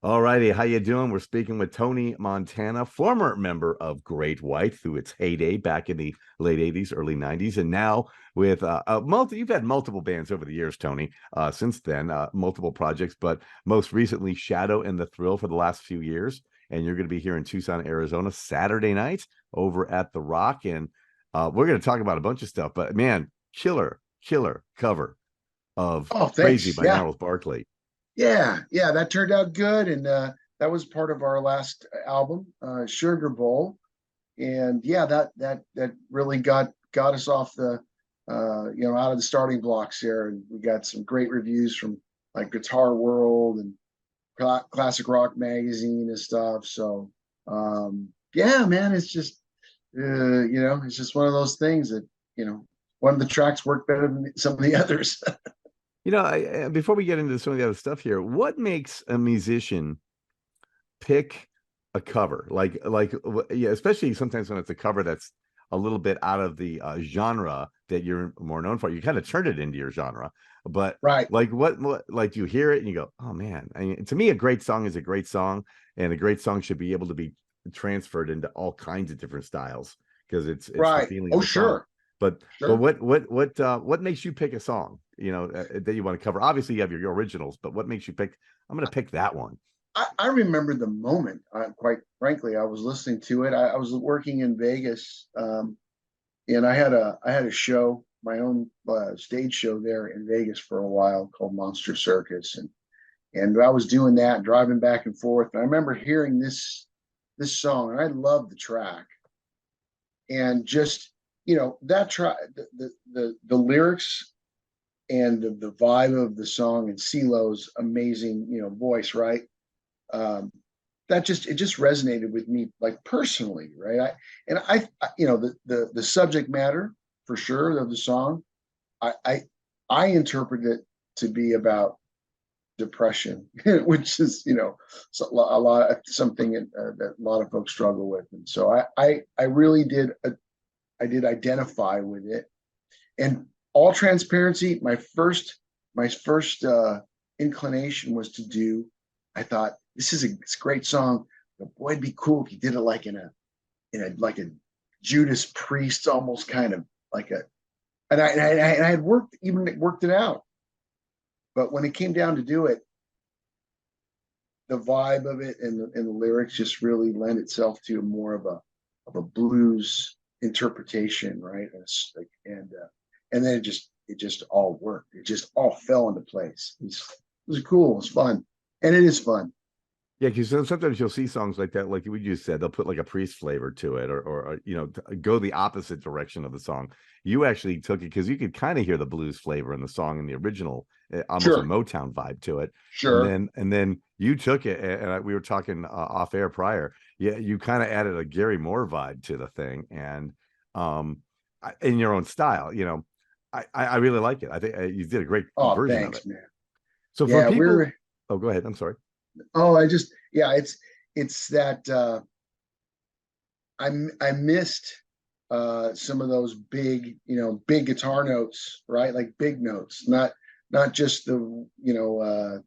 All righty, how you doing? We're speaking with Tony Montana, former member of Great White through its heyday back in the late 80s, early 90s, and now with you've had multiple bands over the years, Tony, since then, multiple projects, but most recently Shadow and the Thrill for the last few years. And you're going to be here in Tucson, Arizona, Saturday night over at the Rock. And we're going to talk about a bunch of stuff, but man, killer cover of Oh, Crazy thanks. by Yeah. Gnarls Barkley. Yeah, that turned out good. And that was part of our last album, Sugar Bowl. And yeah, that really got us off the out of the starting blocks there. And we got some great reviews from like Guitar World and Classic Rock Magazine and stuff. So yeah, man, it's just it's just one of those things that, one of the tracks worked better than some of the others. Before we get into some of the other stuff here, what makes a musician pick a cover? Yeah, especially sometimes when it's a cover that's a little bit out of the genre that you're more known for. You kind of turn it into your genre, but Right. like like you hear it and you go, oh man. I mean, to me, a great song is a great song, and a great song should be able to be transferred into all kinds of different styles because it's the Right. feeling of Oh, the song. sure. But Sure. what makes you pick a song, that you want to cover? Obviously, you have your originals, but what makes you pick? I'm going to pick that one. I remember the moment. Quite frankly, I was listening to it. I was working in Vegas, and I had a show, my own stage show there in Vegas for a while called Monster Circus, and I was doing that, driving back and forth. And I remember hearing this song, and I loved the track, and just that track, the lyrics and the vibe of the song, and CeeLo's amazing voice, right? um, that just it just resonated with me, like, personally, right? The subject matter for sure of the song, I I, I interpret it to be about depression, which is a lot something that a lot of folks struggle with, and so I really did I did identify with it. And all transparency, my first inclination was to do. I thought it's a great song, but boy, it'd be cool if he did it like in a like a Judas Priest, almost kind of like a. And I had worked it out, but when it came down to do it, the vibe of it and the lyrics just really lend itself to more of a blues interpretation, right? And it's like and then it just all worked. It just all fell into place. It was cool. It was fun, and it is fun. Yeah, because sometimes you'll see songs like that, like we just said, they'll put like a Priest flavor to it, or go the opposite direction of the song. You actually took it because you could kind of hear the blues flavor in the song in the original, almost a Sure, Motown vibe to it, and sure. then you took it, and we were talking off air prior. Yeah, you kind of added a Gary Moore vibe to the thing, and in your own style. I really like it. I think you did a great Oh, version of it. thanks, man. So for Yeah, people, we're. oh, go ahead. I'm sorry. Oh, I just. Yeah, it's that I missed some of those big guitar notes, right? Like big notes, not just the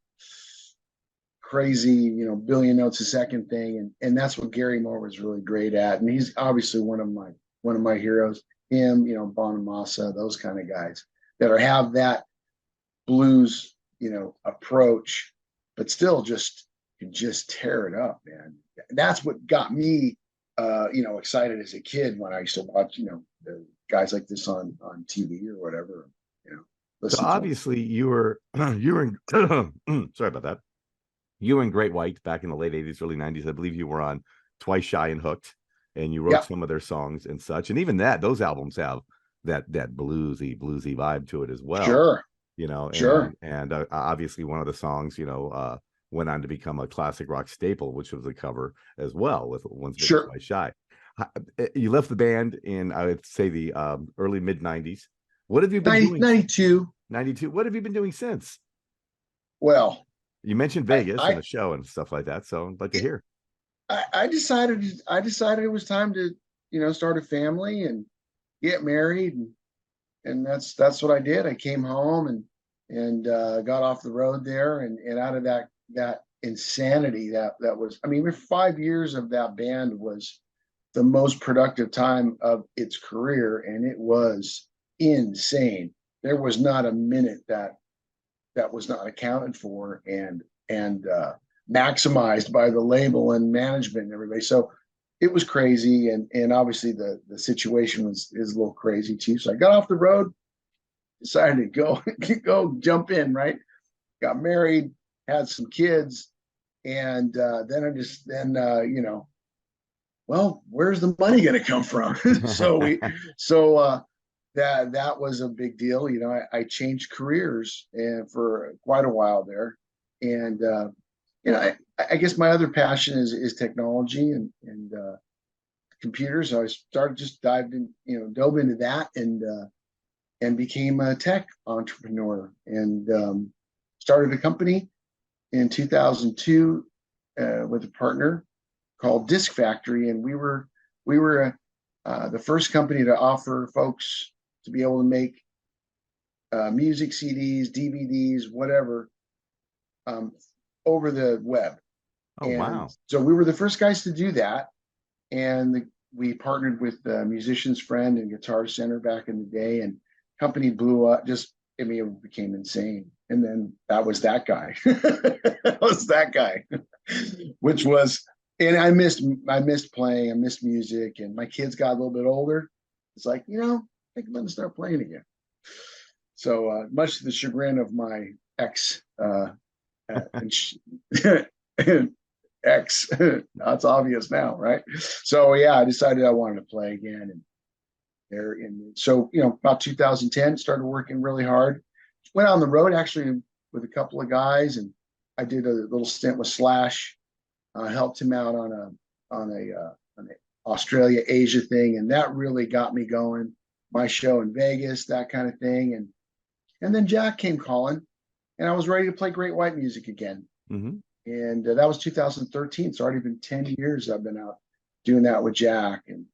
crazy billion notes a second thing, and that's what Gary Moore was really great at, and he's obviously one of my heroes. Him, Bonamassa, those kind of guys that have that blues approach, but still just tear it up, man. That's what got me excited as a kid when I used to watch the guys like this on TV or whatever, you know So listen to them. obviously you were you were in sorry about that. You were in Great White back in the late 80s, early 90s. I believe you were on Twice Shy and Hooked, and you wrote Yeah, some of their songs and such. And even those albums have that bluesy vibe to it as well. sure, sure. And obviously one of the songs, went on to become a classic rock staple, which was a cover as well with Once Bitten Sure. Twice Shy. You left the band in, I would say, the early mid 90s. What have you been 90, doing? 92. 92. What have you been doing since? Well, You mentioned I, Vegas and I the show and stuff like that. So I'd like to hear. I decided it was time to start a family and get married, and that's what I did. I came home and got off the road there, and out of that insanity that was. I mean, 5 years of that band was the most productive time of its career, and it was insane. There was not a minute that was not accounted for and maximized by the label and management and everybody. So it was crazy, and obviously the situation is a little crazy too. So I got off the road, decided to go jump in, right? Got married, had some kids, and then well, where's the money going to come from? So that was a big deal. I changed careers and for quite a while there, and I guess my other passion is technology and computers. So I started just dove into that and became a tech entrepreneur and started a company in 2002 with a partner called Disc Factory, and we were the first company to offer folks to be able to make music CDs, DVDs, whatever, over the web. Oh, And wow. so we were the first guys to do that, and we partnered with Musician's Friend and Guitar Center back in the day, and company blew up. It became insane. And then that was that guy. That was that guy, which was, and I missed playing. I missed music, and my kids got a little bit older. It's like, I think I'm going to start playing again. So much to the chagrin of my ex, ex, that's obvious now, right? So yeah, I decided I wanted to play again, and so about 2010, started working really hard. Went on the road actually with a couple of guys, and I did a little stint with Slash. Helped him out on an Australia Asia thing, and that really got me going. My show in Vegas, that kind of thing, and then Jack came calling, and I was ready to play Great White music again. Mm-hmm. And that was 2013. It's already been 10 years I've been out doing that with Jack, and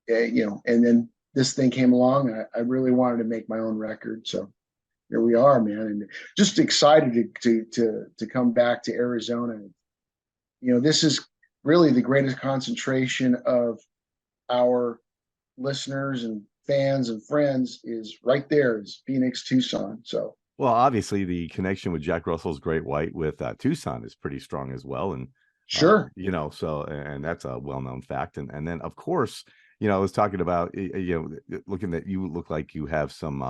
and then this thing came along, and I really wanted to make my own record. So here we are, man, and just excited to come back to Arizona. This is really the greatest concentration of our listeners and fans and friends is right there, is Phoenix, Tucson. So, well, obviously the connection with Jack Russell's Great White with Tucson is pretty strong as well. And sure. So, and that's a well-known fact. And then of course, I was talking about, looking at you, look like you have some,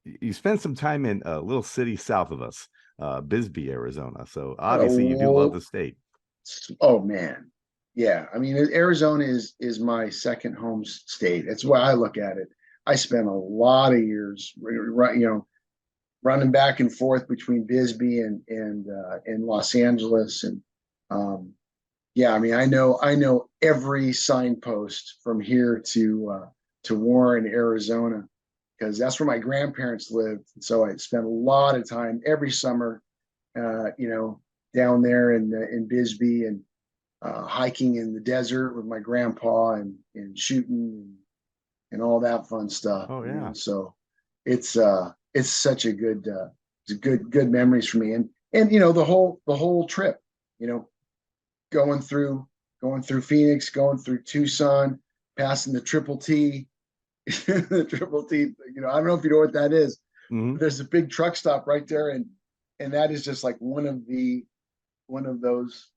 you spent some time in a little city south of us, Bisbee, Arizona. So obviously you do love the state. Oh man. Yeah. I mean, Arizona is my second home state. That's why I look at it. I spent a lot of years, running back and forth between Bisbee and Los Angeles. And yeah, I mean, I know every signpost from here to Warren, Arizona, because that's where my grandparents lived. So I spent a lot of time every summer, down there in Bisbee, and hiking in the desert with my grandpa and shooting and all that fun stuff. Oh yeah. So it's such a good memories for me. And the whole trip, going through Phoenix, going through Tucson, passing the Triple T. The Triple T, I don't know if you know what that is. Mm-hmm. There's a big truck stop right there, and that is just like one of those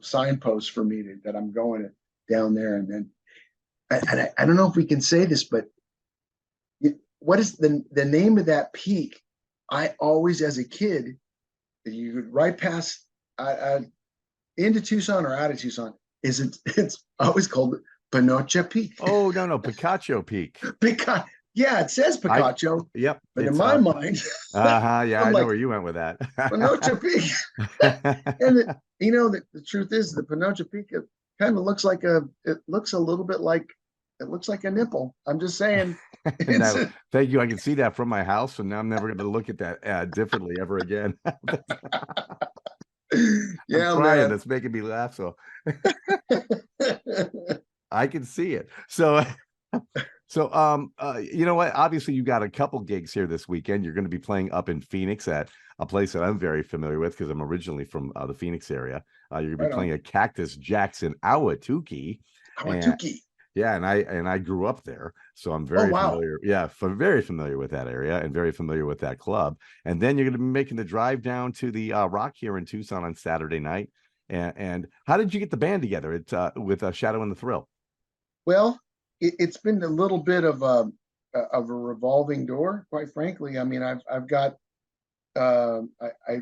signposts for me that I'm going down there. And then I don't know if we can say this, but what is the name of that peak? I always, as a kid, you could ride past into Tucson or out of Tucson. It's always called Panocha Peak. Oh no, Picacho Peak. Yeah, it says Picacho. Yep. But in my mind, yeah, I know like, where you went with that. Panocha Peak. And the truth is, the Panocha Peak, it kind of looks like it looks a nipple. I'm just saying. No, thank you. I can see that from my house, and now I'm never going to look at that differently ever again. Yeah, I'm trying. man. That's making me laugh. So I can see it. So So, you know what? Obviously, you got a couple gigs here this weekend. You're going to be playing up in Phoenix at a place that I'm very familiar with because I'm originally from the Phoenix area. You're going to be Right on. playing at Cactus Jackson Ahwatukee, and Awatuki. yeah, and I grew up there, so I'm Oh very wow. familiar. Yeah, very familiar with that area and very familiar with that club. And then you're going to be making the drive down to the Rock here in Tucson on Saturday night. And how did you get the band together? It's with Shadow and the Thrill. Well, it's been a little bit of a revolving door, quite frankly. I mean, I've got I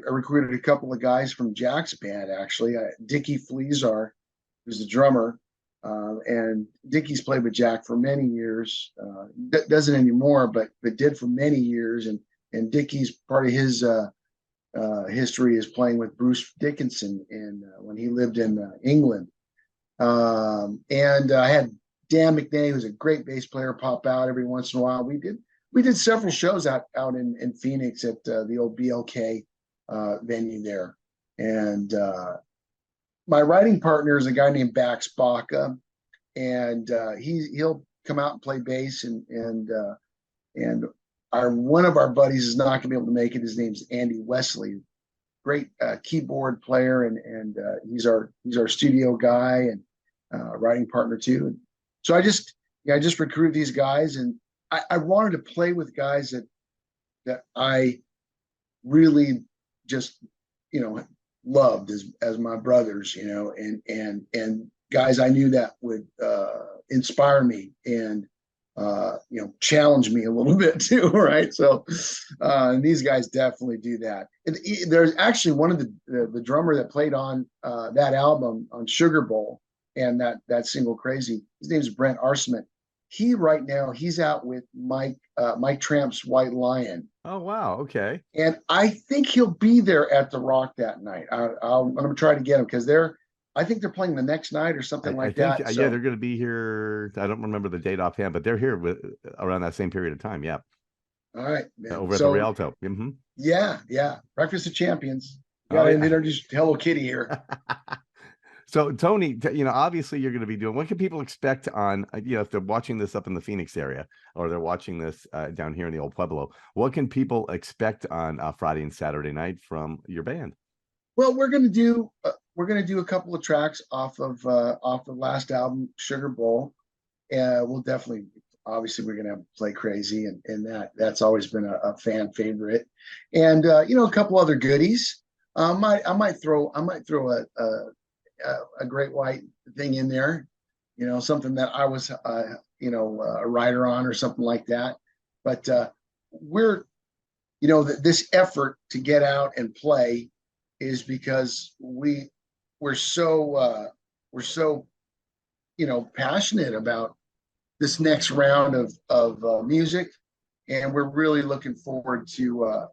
recruited a couple of guys from Jack's band actually. Dickie Fleazar, who's the drummer, and Dickie's played with Jack for many years. Doesn't anymore, but did for many years. And Dickie's part of his history is playing with Bruce Dickinson in when he lived in England. And I had Dan McNay, who's a great bass player, pop out every once in a while. We did several shows out in Phoenix at the old BLK venue there. And my writing partner is a guy named Bax Baca, and he'll come out and play bass. And our one of our buddies is not going to be able to make it. His name's Andy Wesley, great keyboard player, and he's our studio guy and writing partner too. And so I just recruited these guys, and I wanted to play with guys that I really just loved as my brothers, and guys I knew that would inspire me and challenge me a little bit too, right? So and these guys definitely do that. And there's actually one of the drummer that played on that album on Sugar Bowl and that single Crazy. His name is Brent Arsmet. Right now he's out with Mike Tramp's White Lion. Oh wow, okay. And I think he'll be there at the Rock that night. I'm going to try to get him because I think they're playing the next night or something I like think that. yeah, they're going to be here. I don't remember the date offhand, but they're here with around that same period of time. Yeah, All right, man. over at the So Rialto. Mm-hmm. yeah, Breakfast of Champions. Oh Got to yeah. introduce Hello Kitty here. So Tony, obviously you're going to be doing. What can people expect on, if they're watching this up in the Phoenix area or they're watching this down here in the old Pueblo? What can people expect on Friday and Saturday night from your band? Well, we're gonna do a couple of tracks off the last album, Sugar Bowl. We'll definitely, obviously, we're gonna play Crazy, and that's always been a fan favorite, and a couple other goodies. I might throw a Great White thing in there, something that I was a writer on or something like that. But we're this effort to get out and play is because we're so passionate about this next round of music, and we're really looking forward to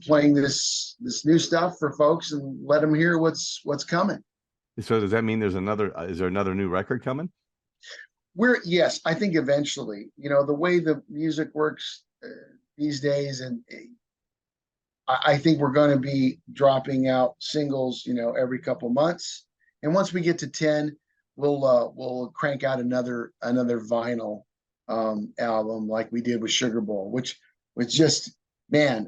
playing this new stuff for folks and let them hear what's coming. So does that mean there's another? Is there another new record coming? Yes, I think eventually, the way the music works these days, and I think we're going to be dropping out singles, every couple months. And once we get to 10, we'll crank out another vinyl album like we did with Sugar Bowl, which was just, man,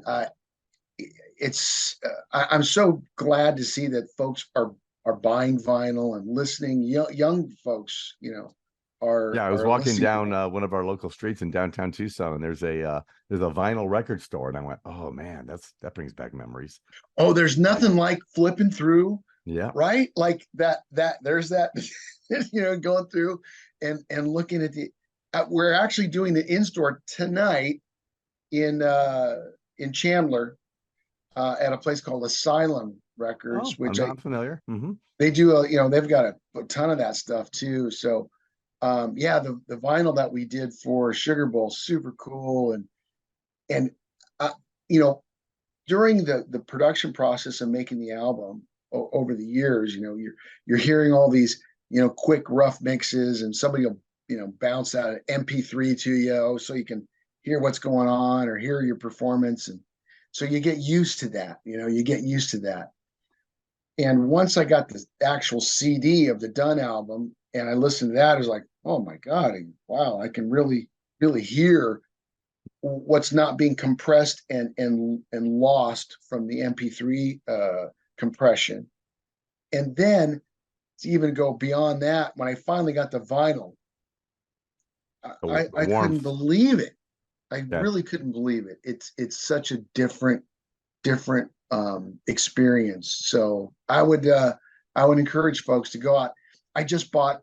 I'm so glad to see that folks are buying vinyl and listening. Young folks, Yeah, I was are walking listening. down one of our local streets in downtown Tucson, and there's a vinyl record store, and I went, "Oh man, that brings back memories." Oh, there's nothing like flipping through, Yeah. right? Like that there's that going through and looking at we're actually doing the in-store tonight in Chandler at a place called Asylum Oh, Records, I'm which not familiar. Mm-hmm. they do they've got a ton of that stuff too. So yeah, the vinyl that we did for Sugar Bowl, super cool. And uh, you know during the production process of making the album over the years, you're hearing all these quick rough mixes, and somebody will bounce out an MP3 to you, so you can hear what's going on or hear your performance, and so you get used to that. You get used to that. And once I got the actual CD of the Dunn album and I listened to that, it was like, oh my God, wow, I can really, really hear what's not being compressed and lost from the MP3 compression. And then to even go beyond that, when I finally got the vinyl, The I couldn't warmth. believe it. I Yeah. really couldn't believe it. It's such a different experience. So I would encourage folks to go out. I just bought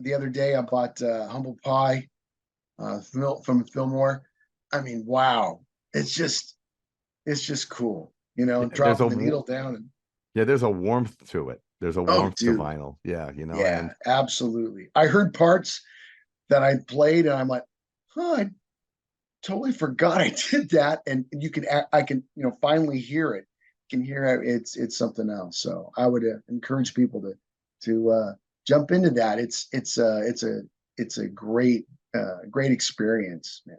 the other day. I bought humble pie from Fillmore. I mean, wow! It's just cool, you know, There's dropping the needle down and there's a warmth to it. There's a oh, warmth to dude, vinyl. Yeah, you know, yeah, and absolutely. I heard parts that I played, and I'm like, huh, I totally forgot I did that. And you can, I can, you know, finally hear it. Can hear it. It's something else. So I would encourage people to jump into that. It's a great experience, man.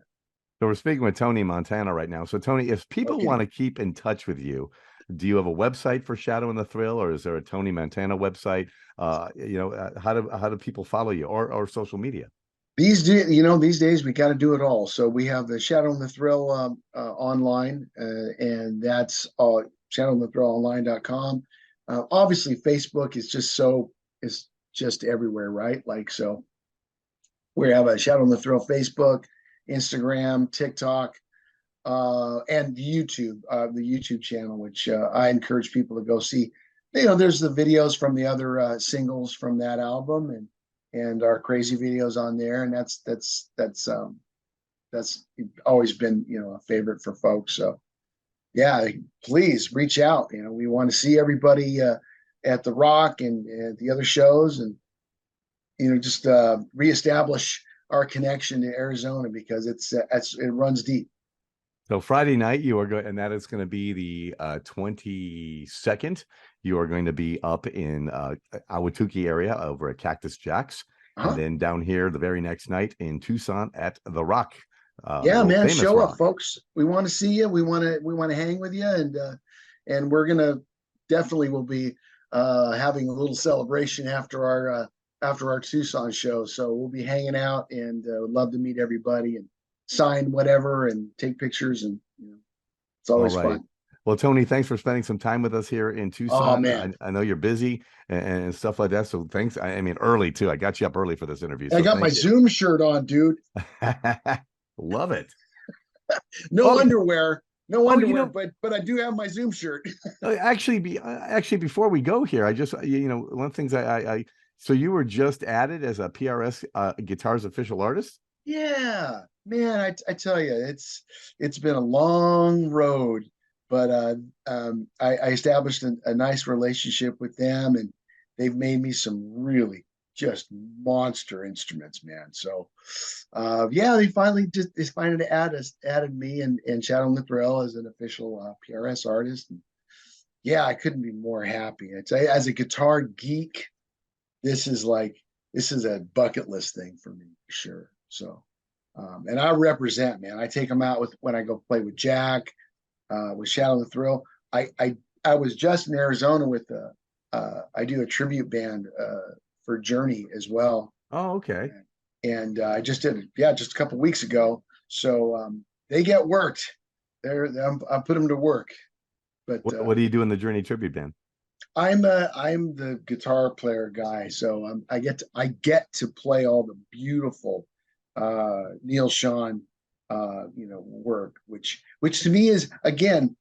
so we're speaking with Tony Montana right now. So Tony, if people Okay. want to keep in touch with you, do you have a website for Shadow and the Thrill, or is there a Tony Montana website? How do people follow you, or social media? These days we got to do it all. So we have the Shadow and the Thrill online, and that's shadowandthethrillonline.com. Obviously, Facebook is just everywhere, right? Like so, we have a Shadow and the Thrill Facebook, Instagram, TikTok, and the YouTube channel, which I encourage people to go see. You know, there's the videos from the other singles from that album, and our crazy videos on there, and that's always been a favorite for folks. So yeah, please reach out. You know, we want to see everybody at the Rock and the other shows, and just reestablish our connection to Arizona because it runs deep. So Friday night you are going, and that is going to be the 22nd. You are going to be up in Ahwatukee area over at Cactus Jacks, and Uh-huh. then down here the very next night in Tucson at the Rock, the Yeah, world man, famous show up, Rock. folks. We want to see you. We want to hang with you, and we're gonna definitely will be having a little celebration after our Tucson show. So we'll be hanging out, and would love to meet everybody and sign whatever and take pictures, and it's All always right. fun. Well, Tony, thanks for spending some time with us here in Oh Tucson. man, I know you're busy and stuff like that. So thanks. I mean, early too. I got you up early for this interview. I So got my thank you. Zoom shirt on, dude. Love it. No Oh, underwear, no oh, you underwear, know, but I do have my Zoom shirt. actually, before we go here, I just, one of the things so you were just added as a PRS Guitars official artist? Yeah, man, I tell you, it's been a long road, but I established a nice relationship with them, and they've made me some really just monster instruments, man. So, yeah, they finally added me and Shadow and the Thrill as an official PRS artist. And yeah, I couldn't be more happy. I tell you, as a guitar geek, this is like this is a bucket list thing for me for sure. So, and I represent, man. I take them out with when I go play with Jack, with Shadow the Thrill. I was just in Arizona with I do a tribute band for Journey as well, Oh, okay. and I just did it, yeah, just a couple weeks ago. So they get worked. I put them to work, but What do you do in the Journey tribute band? I'm the guitar player guy, so I get to play all the beautiful Neil Sean work, which to me is again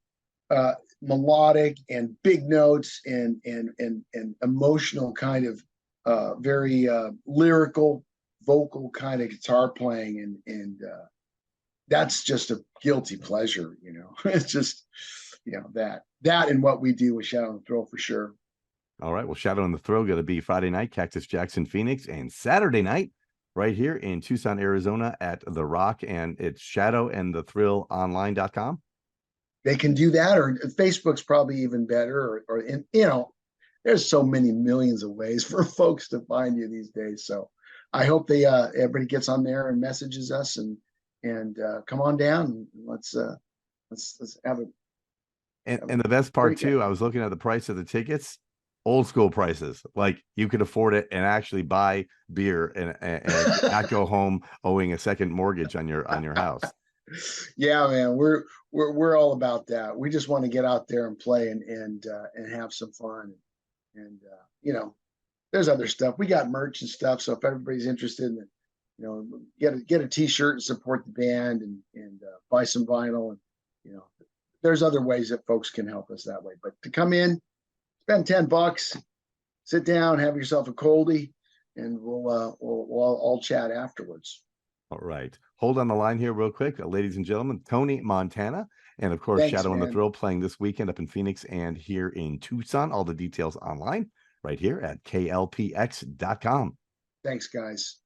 melodic and big notes and emotional kind of very lyrical vocal kind of guitar playing and that's just a guilty pleasure, it's just that and what we do with Shadow and Thrill for sure. All right. Well, Shadow and the Thrill going to be Friday night, Cactus Jackson, Phoenix, and Saturday night right here in Tucson, Arizona at The Rock. And it's shadowandthethrillonline.com. They can do that, or Facebook's probably even better, there's so many millions of ways for folks to find you these days. So I hope everybody gets on there and messages us and come on down and let's have a And the best part break it. too, I was looking at the price of the tickets. old school prices. Like you could afford it and actually buy beer and not go home owing a second mortgage on your house. Yeah, man, we're all about that. We just want to get out there and play and have some fun. And you know, there's other stuff. We got merch and stuff. So if everybody's interested in, you know, get a t-shirt and support the band and buy some vinyl, and you know, there's other ways that folks can help us that way. But to come in, spend $10, sit down, have yourself a coldie, and we'll all chat afterwards. All right. Hold on the line here real quick. Ladies and gentlemen, Tony Montana. And of course, Thanks, Shadow and the man. Thrill playing this weekend up in Phoenix and here in Tucson. All the details online right here at klpx.com. Thanks, guys.